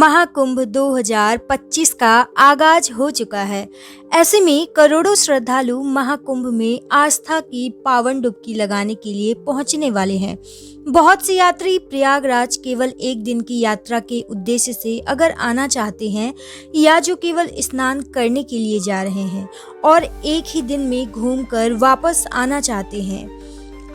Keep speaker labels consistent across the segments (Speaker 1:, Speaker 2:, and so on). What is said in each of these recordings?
Speaker 1: महाकुंभ 2025 का आगाज हो चुका है। ऐसे में करोड़ों श्रद्धालु महाकुंभ में आस्था की पावन डुबकी लगाने के लिए पहुंचने वाले हैं। बहुत से यात्री प्रयागराज केवल एक दिन की यात्रा के उद्देश्य से अगर आना चाहते हैं या जो केवल स्नान करने के लिए जा रहे हैं और एक ही दिन में घूमकर वापस आना चाहते हैं।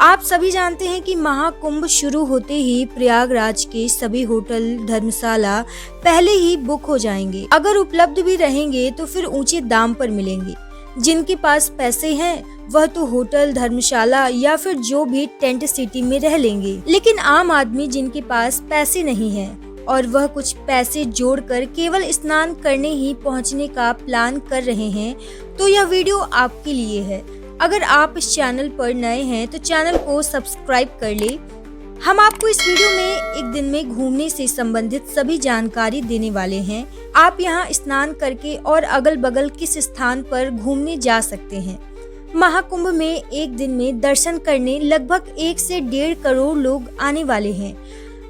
Speaker 1: आप सभी जानते हैं कि महाकुंभ शुरू होते ही प्रयागराज के सभी होटल धर्मशाला पहले ही बुक हो जाएंगे। अगर उपलब्ध भी रहेंगे तो फिर ऊंचे दाम पर मिलेंगे। जिनके पास पैसे हैं वह तो होटल धर्मशाला या फिर जो भी टेंट सिटी में रह लेंगे, लेकिन आम आदमी जिनके पास पैसे नहीं है और वह कुछ पैसे जोड़कर केवल स्नान करने ही पहुंचने का प्लान कर रहे हैं, तो यह वीडियो आपके लिए है। अगर आप इस चैनल पर नए हैं तो चैनल को सब्सक्राइब कर ले। हम आपको इस वीडियो में एक दिन में घूमने से संबंधित सभी जानकारी देने वाले हैं। आप यहां स्नान करके और अगल बगल किस स्थान पर घूमने जा सकते हैं। महाकुंभ में एक दिन में दर्शन करने लगभग 1 से 1.5 करोड़ लोग आने वाले हैं।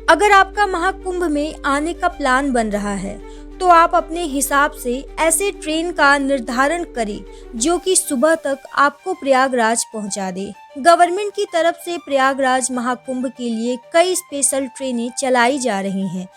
Speaker 1: अगर आपका महाकुंभ में आने का प्लान बन रहा है तो आप अपने हिसाब से ऐसे ट्रेन का निर्धारण करें जो कि सुबह तक आपको प्रयागराज पहुंचा दे। गवर्नमेंट की तरफ से प्रयागराज महाकुंभ के लिए कई स्पेशल ट्रेनें चलाई जा रही हैं।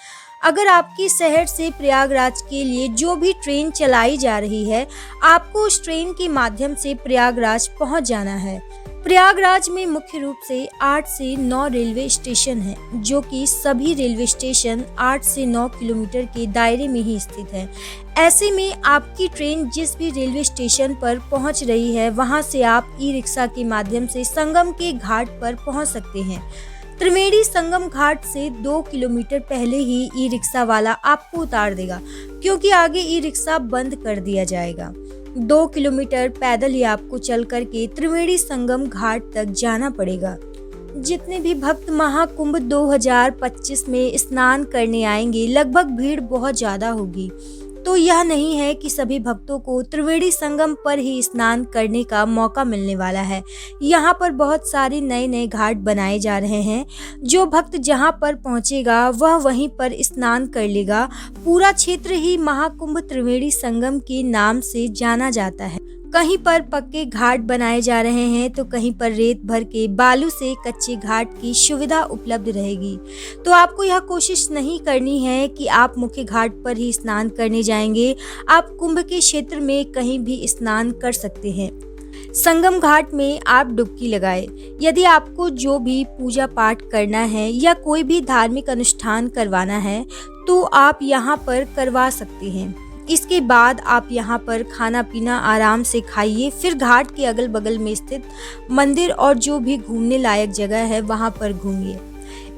Speaker 1: अगर आपके शहर से प्रयागराज के लिए जो भी ट्रेन चलाई जा रही है, आपको उस ट्रेन के माध्यम से प्रयागराज पहुंच जाना है। प्रयागराज में मुख्य रूप से 8 से 9 रेलवे स्टेशन हैं, जो कि सभी रेलवे स्टेशन 8 से 9 किलोमीटर के दायरे में ही स्थित है। ऐसे में आपकी ट्रेन जिस भी रेलवे स्टेशन पर पहुंच रही है, वहां से आप ई रिक्शा के माध्यम से संगम के घाट पर पहुंच सकते हैं। त्रिवेणी संगम घाट से 2 किलोमीटर पहले ही ई रिक्शा वाला आपको उतार देगा, क्योंकि आगे ई रिक्शा बंद कर दिया जाएगा। 2 किलोमीटर पैदल ही आपको चल करके त्रिवेणी संगम घाट तक जाना पड़ेगा। जितने भी भक्त महाकुंभ 2025 में स्नान करने आएंगे, लगभग भीड़ बहुत ज्यादा होगी। तो यह नहीं है कि सभी भक्तों को त्रिवेणी संगम पर ही स्नान करने का मौका मिलने वाला है। यहाँ पर बहुत सारे नए घाट बनाए जा रहे हैं। जो भक्त जहाँ पर पहुँचेगा वह वहीं पर स्नान कर लेगा। पूरा क्षेत्र ही महाकुंभ त्रिवेणी संगम के नाम से जाना जाता है। कहीं पर पक्के घाट बनाए जा रहे हैं तो कहीं पर रेत भर के बालू से कच्चे घाट की सुविधा उपलब्ध रहेगी। तो आपको यह कोशिश नहीं करनी है कि आप मुख्य घाट पर ही स्नान करने जाएंगे। आप कुंभ के क्षेत्र में कहीं भी स्नान कर सकते हैं। संगम घाट में आप डुबकी लगाए। यदि आपको जो भी पूजा पाठ करना है या कोई भी धार्मिक अनुष्ठान करवाना है तो आप यहाँ पर करवा सकते हैं। इसके बाद आप यहाँ पर खाना पीना आराम से खाइए। फिर घाट के अगल बगल में स्थित मंदिर और जो भी घूमने लायक जगह है वहाँ पर घूमिए।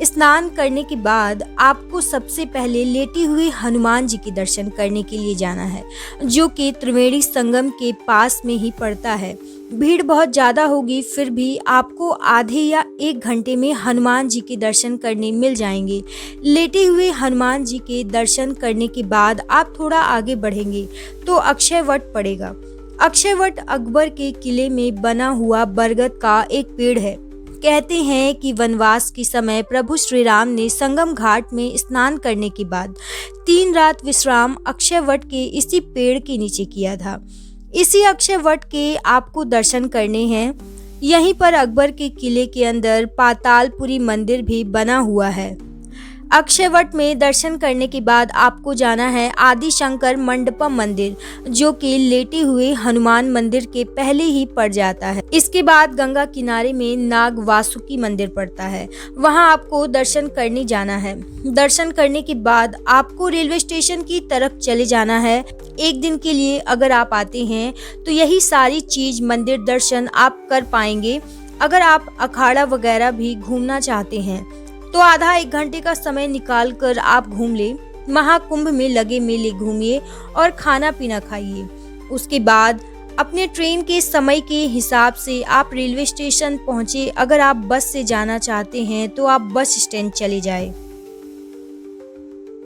Speaker 1: स्नान करने के बाद आपको सबसे पहले लेटी हुई हनुमान जी के दर्शन करने के लिए जाना है, जो कि त्रिवेणी संगम के पास में ही पड़ता है। भीड़ बहुत ज़्यादा होगी, फिर भी आपको आधे या 1 घंटे में हनुमान जी के दर्शन करने मिल जाएंगे। लेटे हुए हनुमान जी के दर्शन करने के बाद आप थोड़ा आगे बढ़ेंगे तो अक्षय वट पड़ेगा। अक्षय वट अकबर के किले में बना हुआ बरगद का एक पेड़ है। कहते हैं कि वनवास के समय प्रभु श्री राम ने संगम घाट में स्नान करने के बाद 3 रात विश्राम अक्षय वट के इसी पेड़ के नीचे किया था। इसी अक्षय वट के आपको दर्शन करने हैं। यहीं पर अकबर के किले के अंदर पातालपुरी मंदिर भी बना हुआ है। अक्षय वट में दर्शन करने के बाद आपको जाना है आदि शंकर मंडपम मंदिर, जो कि लेटे हुए हनुमान मंदिर के पहले ही पड़ जाता है। इसके बाद गंगा किनारे में नाग वासुकी मंदिर पड़ता है, वहां आपको दर्शन करने जाना है। दर्शन करने के बाद आपको रेलवे स्टेशन की तरफ चले जाना है। एक दिन के लिए अगर आप आते हैं तो यही सारी चीज मंदिर दर्शन आप कर पाएंगे। अगर आप अखाड़ा वगैरह भी घूमना चाहते हैं तो आधा 1 घंटे का समय निकाल कर आप घूम ले। महाकुंभ में लगे मेले घूमिए और खाना पीना खाइए। उसके बाद अपने ट्रेन के समय के हिसाब से आप रेलवे स्टेशन पहुँचे। अगर आप बस से जाना चाहते हैं तो आप बस स्टैंड चले जाए।